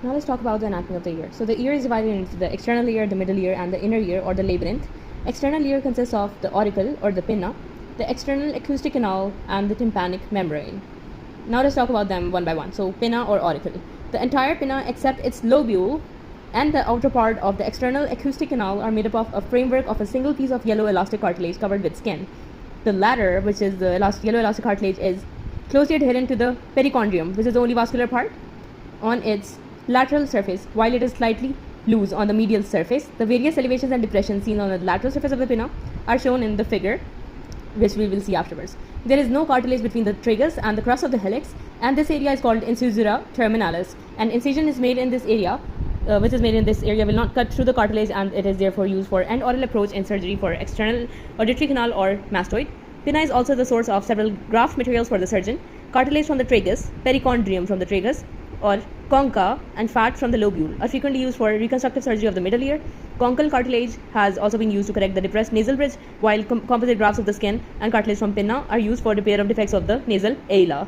Now let's talk about the anatomy of the ear. So the ear is divided into the external ear, the middle ear, and the inner ear or the labyrinth. External ear consists of the auricle or the pinna, the external acoustic canal, and the tympanic membrane. Now let's talk about them one by one. So pinna or auricle. The entire pinna except its lobule and the outer part of the external acoustic canal are made up of a framework of a single piece of yellow elastic cartilage covered with skin. The latter, which is the yellow elastic cartilage, is closely adherent to the perichondrium, which is the only vascular part, on its lateral surface, while it is slightly loose on the medial surface. The various elevations and depressions seen on the lateral surface of the pinna are shown in the figure, which we will see afterwards. There is no cartilage between the tragus and the crus of the helix, and this area is called incisura terminalis. An incision is made in this area, will not cut through the cartilage, and it is therefore used for end oral approach in surgery for external auditory canal or mastoid. Pinna is also the source of several graft materials for the surgeon: cartilage from the tragus, perichondrium from the tragus, or concha, and fat from the lobule are frequently used for reconstructive surgery of the middle ear. Conchal cartilage has also been used to correct the depressed nasal bridge, while composite grafts of the skin and cartilage from pinna are used for repair of defects of the nasal ala.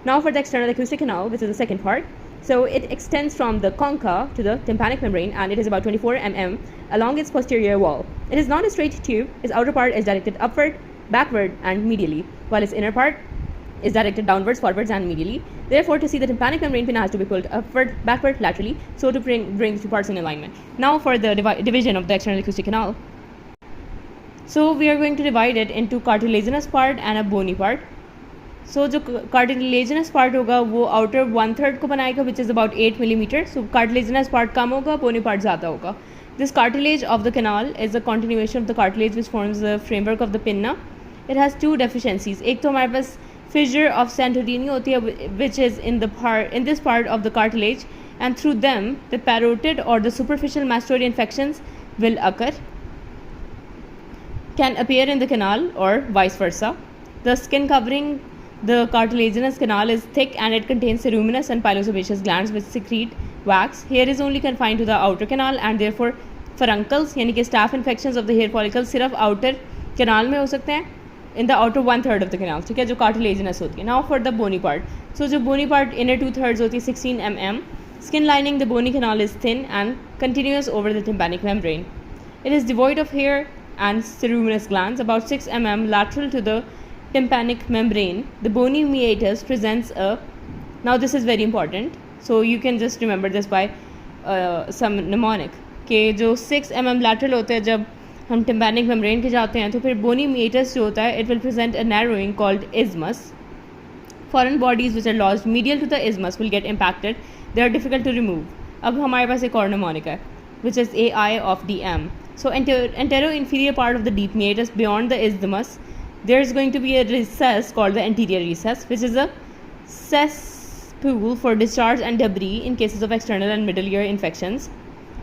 Now for the external acoustic canal, which is the second part. So it extends from the concha to the tympanic membrane, and it is about 24 mm along its posterior wall. It is not a straight tube. Its outer part is directed upward, backward, and medially, while its inner part is directed downwards, forwards, and medially. Therefore, to see the tympanic membrane pinna has to be pulled upward, backward, laterally, so to bring the two parts in alignment. Now for the division of the external acoustic canal. So we are going to divide it into cartilaginous part and a bony part. So जो cartilaginous part होगा वो outer 1/3 को बनाएगा, which is about 8 mm. So cartilaginous part कम होगा, bony part ज़्यादा होगा. This cartilage of the canal is a continuation of the cartilage which forms the framework of the pinna. It has two deficiencies. एक तो हमारे पास fissure of Santorini होती है, which is in this part of the cartilage, and through them the parotid or the superficial mastoid infections will occur, can appear in the canal or vice versa. The skin covering the cartilaginous canal is thick and it contains ceruminous and pilosebaceous glands which secrete wax. Hair is only confined to the outer canal, and therefore furuncles यानी कि staph infections of the hair follicles सिर्फ outer canal में हो सकते हैं, in the outer 1/3 of the canal, ठीक है, जो cartilaginous होती है. Now for the bony part. So जो bony part inner 2/3 होती है 16 mm. Skin lining the bony canal is thin and continuous over the tympanic membrane. It is devoid of hair and ceruminous glands, about 6 mm lateral to the tympanic membrane. The bony meatus presents a, now this is very important, so you can just remember this by some mnemonic, कि जो 6 mm lateral होते हैं जब हम tympanic membrane के जाते हैं, तो फिर bony meatus जो होता है it will present a narrowing called isthmus. Foreign bodies which are lodged medial to the isthmus will get impacted. They are difficult to remove. अब हमारे पास एक और mnemonic है, which is AI of DM. So antero-inferior part of the deep meatus beyond the isthmus, there is going to be a recess called the anterior recess, which is a cesspool for discharge and debris in cases of external and middle ear infections.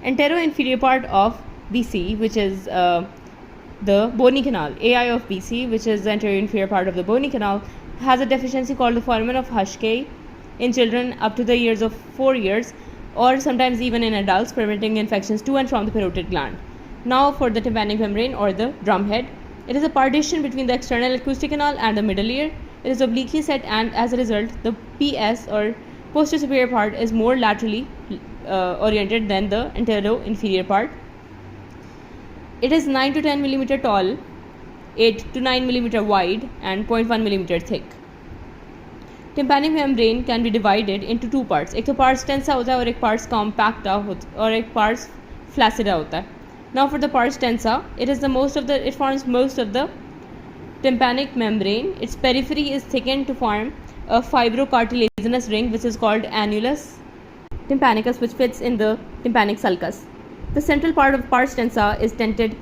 Antero-inferior part of BC, which is the bony canal, AI of BC, which is the anterior-inferior part of the bony canal, has a deficiency called the foramen of Hashkay in children up to the years of 4 years, or sometimes even in adults, permitting infections to and from the parotid gland. Now for the tympanic membrane or the drumhead. It is a partition between the external acoustic canal and the middle ear. It is obliquely set, and as a result, the PS or posterior superior part is more laterally oriented than the antero-inferior part. It is 9 to 10 mm tall, 8 to 9 mm wide, and 0.1 mm thick. Tympanic membrane can be divided into two parts. एक तो parts tensa होता है और एक parts compacta और एक parts flaccida होता है. Now for the pars tensa, it forms most of the tympanic membrane. Its periphery is thickened to form a fibrocartilaginous ring which is called annulus tympanicus, which fits in the tympanic sulcus. The central part of pars tensa is tented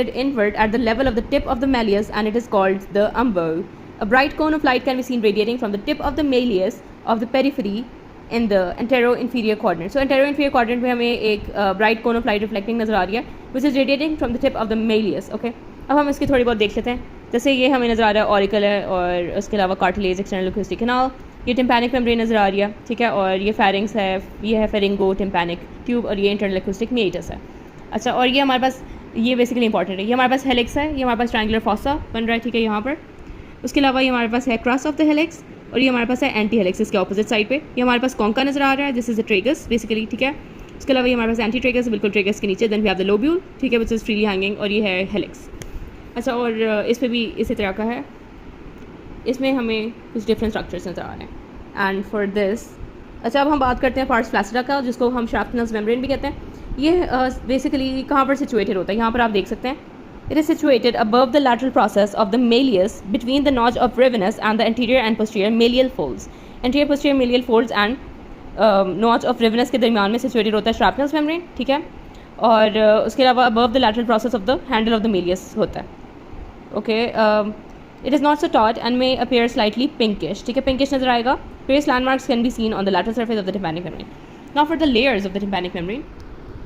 inward at the level of the tip of the malleus, and it is called the umbo. A bright cone of light can be seen radiating from the tip of the malleus of the periphery in the antero-inferior quadrant. So antero-inferior quadrant में हमें एक bright cone of light reflecting नज़र आ रही है, which is radiating from the tip of the malleus. Okay, अब हम इसकी थोड़ी बहुत देख लेते हैं. जैसे ये हमें नज़र आ रहा है ऑरिकल है, और उसके अलावा कार्टिलेज, एक्सटर्नल acoustic canal, ये tympanic membrane नज़र आ रही है, ठीक है, और ये pharynx है, ये है pharyngo tympanic tube, और ये internal acoustic meatus है. अच्छा, और ये हमारे पास, ये बेसिकली इंपॉर्टेंट है, ये हमारे पास हेलिक्स है, ये हमारे पास ट्रायंगुलर फॉसा बन रहा है, ठीक है, यहाँ पर. उसके अलावा ये हमारे पास है क्रस ऑफ द हेलिक्स, और ये हमारे पास है एंटी हेलिक्स इसके ऑपोजिट साइड पे। ये हमारे पास कॉन्का नजर आ रहा है, this is the tragus basically, ठीक है। इसके अलावा ये हमारे पास एंटी ट्रेगस बिल्कुल ट्रेगस के नीचे, then we have the lobule, ठीक है, विच इज़ फ्रीली हैंगिंग, और ये है हेलिक्स। अच्छा, और इस पर भी इसी तरह का है, इसमें हमें कुछ डिफरेंट स्ट्रक्चर्स नजर आ रहे हैं। एंड फॉर दिस, अच्छा अब हम बात करते हैं पार्स फ्लैसिडा का, जिसको हम शाफ्टनस मेम्ब्रेन भी कहते हैं। ये बेसिकली कहाँ पर सिचुएटेड होता है, यहाँ पर आप देख सकते हैं, it is situated above the lateral process of the malleus between the notch of Rivinus and the anterior and posterior mallear folds. Anterior posterior mallear folds and notch of Rivinus के दरमियान में सिचुएटेड होता है शाफ्टनस membrane, ठीक है। और उसके अलावा above the lateral process of the handle of the Méliès होता है, okay. It is not so taught and may appear slightly pinkish, ठीक है, पिंकिश नजर आएगा। Various landmarks can be seen on the lateral surface of the tympanic membrane. Now for the layers of the tympanic membrane.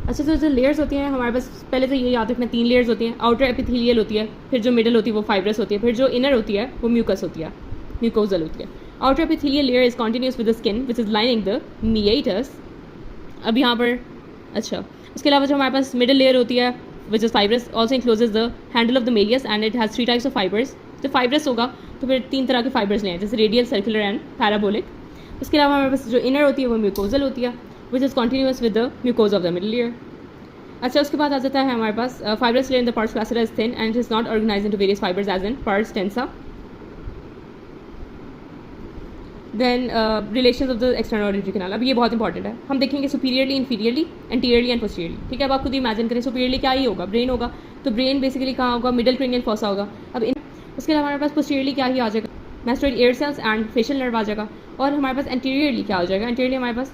अच्छा, तो जो layers होती हैं हमारे पास, पहले तो ये याद रखना 3 लेयर्स होती हैं। आउटर एपिथेलियल होती है, फिर जो मिडल होती है वो फाइब्रस होती है, फिर जो इनर होती है वो म्यूकस होती है, म्यूकोजल होती है। Outer epithelial layer is continuous with the skin which is lining the meatus. अब यहाँ पर अच्छा, उसके अलावा जो हमारे पास मिडल लेयर होती है which is fibrous also encloses the handle of the malleus and it has 3 types of fibres. तो फाइब्रस होगा तो फिर 3 तरह के फाइबर्स लें, जैसे रेडियल, सर्कुलर एंड पैराबोलिक। उसके अलावा हमारे पास जो इनर होती है वो म्यूकोजल होती है which is continuous with the mucosa of the middle layer. अच्छा, उसके बाद आ जाता है हमारे पास fibrous layer in the pars flaccida is thin and it is not organised into various fibres as in pars tensa. Then relations of the external auditory canal. अब ये बहुत इंपॉर्टेंट है, हम देखेंगे superiorly, inferiorly, anteriorly and posteriorly, ठीक है। अब आप खुद इमेजिन करें, सुपीरियरली क्या ही होगा, ब्रेन होगा, तो ब्रेन बेसिकली कहाँ होगा, मिडल क्रेनियल फॉसा होगा। अब उसके अलावा हमारे पास पोस्टीरियरली क्या ही आ जाएगा, mastoid air cells and facial nerve आ जाएगा। और हमारे पास एंटीरियरली क्या हो जाएगा, एंटीरियरली हमारे पास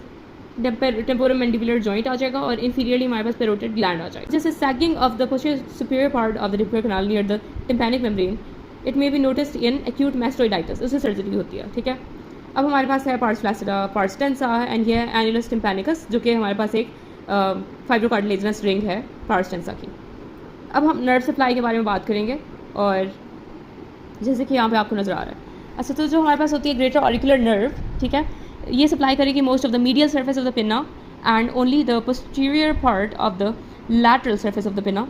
टेम्पोरोमैंडिबुलर जॉइंट आ जाएगा और इंफीरियरली हमारे पास पेरोटिड ग्लैंड आ जाएगा। जैसे sagging of the posterior superior part of the deeper canal near the tympanic membrane, it may be noticed in acute mastoiditis, उससे सर्जरी होती है, ठीक है। अब हमारे पास है पार्स फ्लैसिडा, पार्स टेंसा एंड ये है एनुलस टिम्पैनिकस, जो कि हमारे पास एक फाइब्रोकार्टिलेजिनस रिंग है पार्स टेंसा की। अब हम नर्व सप्लाई के बारे में बात करेंगे, और जैसे कि यहाँ पे आपको नज़र आ रहा है। अच्छा, तो जो हमारे पास होती है ग्रेटर ऑरिकुलर नर्व, ठीक है, ये सप्लाई करेगी most of the medial surface of the pinna and only the posterior part of the lateral surface of the pinna.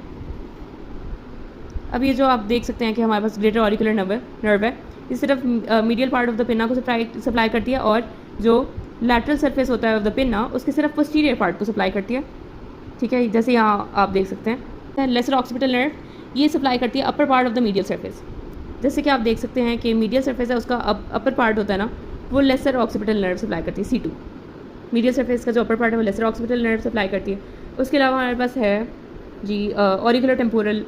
अब ये जो आप देख सकते हैं कि हमारे पास ग्रेटर ऑरिकुलर नर्व है, ये सिर्फ medial part of the pinna को सप्लाई करती है, और जो लैटरल सर्फेस होता है ऑफ द पिन्ना उसके सिर्फ पोस्टीरियर पार्ट को सप्लाई करती है, ठीक है। जैसे यहाँ आप देख सकते हैं लेसर ऑक्सीपिटल नर्व, ये सप्लाई करती है upper part of the medial surface. जैसे कि आप देख सकते हैं कि मीडियल सर्फेस है, उसका अपर पार्ट होता है ना, वो लेसर ऑक्सीपिटल नर्व सप्लाई करती है, C2। मीडियल सरफेस का जो अपर पार्ट है वो लेसर ऑक्सीपिटल नर्व सप्लाई करती है। उसके अलावा हमारे पास है जी ऑरिकुलर टेम्पोरल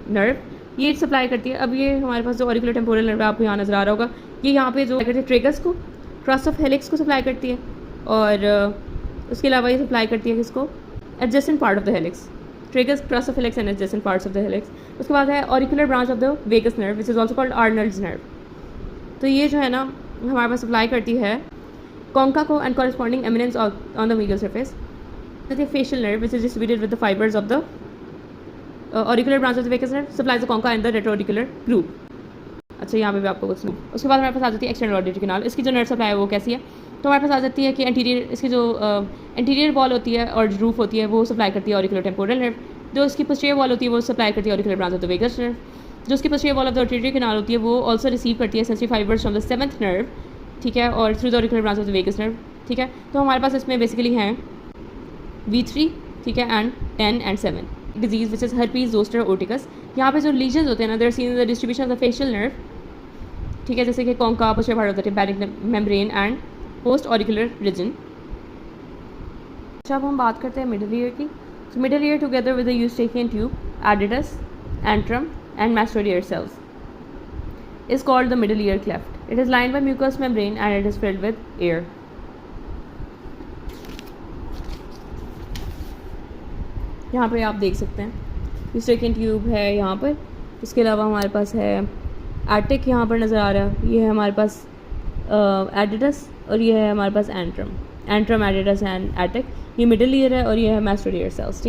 नर्व, ये सप्लाई करती है। अब ये हमारे पास जो ऑरिकुलर टेम्पोरल नर्व आपको यहाँ नज़र आ रहा होगा, ये यहाँ पे जो करती है ट्रेगस को, क्रॉस ऑफ हेलिक्स को सप्लाई करती है, और उसके अलावा ये सप्लाई करती है किसको, adjacent part of the helix, tragus, crus of helix and adjacent parts of the helix. उसके बाद है auricular branch of the vagus nerve which is also called Arnold's nerve. तो ये जो है ना हमारे पास सप्लाई करती है कॉन्का को and corresponding eminence on the medial surface. Facial nerve which is distributed with the fibres of the auricular branch of the vagus nerve supplies the concha and the retroauricular group. अच्छा, यहाँ पे भी आपको कुछ नहीं। उसके बाद हमारे पास आ जाती है एक्सटर्नल ऑडिटरी कैनाल। इसकी जो नर्व सप्लाई है वो कैसी है, तो हमारे पास आ जाती है कि एंटीरियर, इसकी जो एंटीरियर वॉल होती है और रूफ होती है वो सप्लाई करती है ऑरिकुलर टेम्पोरल नर्व। जो इसकी पोस्टीरियर वॉल होती है वो सप्लाई करती है auricular branch of the vagus nerve. जो उसकी posterior wall of the auditory canal होती है वो ऑल्सो रिसीव करती है sensory fibres from the 7th nerve, ठीक है, और through the auricular branch of the vagus nerve, ठीक है। तो हमारे पास इसमें बेसिकली हैं V3, ठीक है, and 10 and 7 disease which is herpes zoster oticus. यहाँ पे जो लीजन्स होते हैं ना, there seen the distribution of the facial nerve, ठीक है, जैसे कि concha, posterior part of the tympanic membrane and post auricular region. अब हम बात करते हैं मिडल ईयर की। So middle ear together with the eustachian tube, adytus, antrum and mastoid ear cells is called the middle ear cleft. It is lined by mucous membrane and it is filled with air. यहाँ पे आप देख सकते हैं eustachian tube है यहाँ पर। इसके अलावा हमारे पास है एटिक यहाँ पर नज़र आ रहा है, ये है हमारे पास एडिटस और ये है हमारे पास एंट्रम, एडिटस एंड एटिक। ये मिडल ईयर है और ये है मास्टोइड ईयर सेल्स, ठीक है।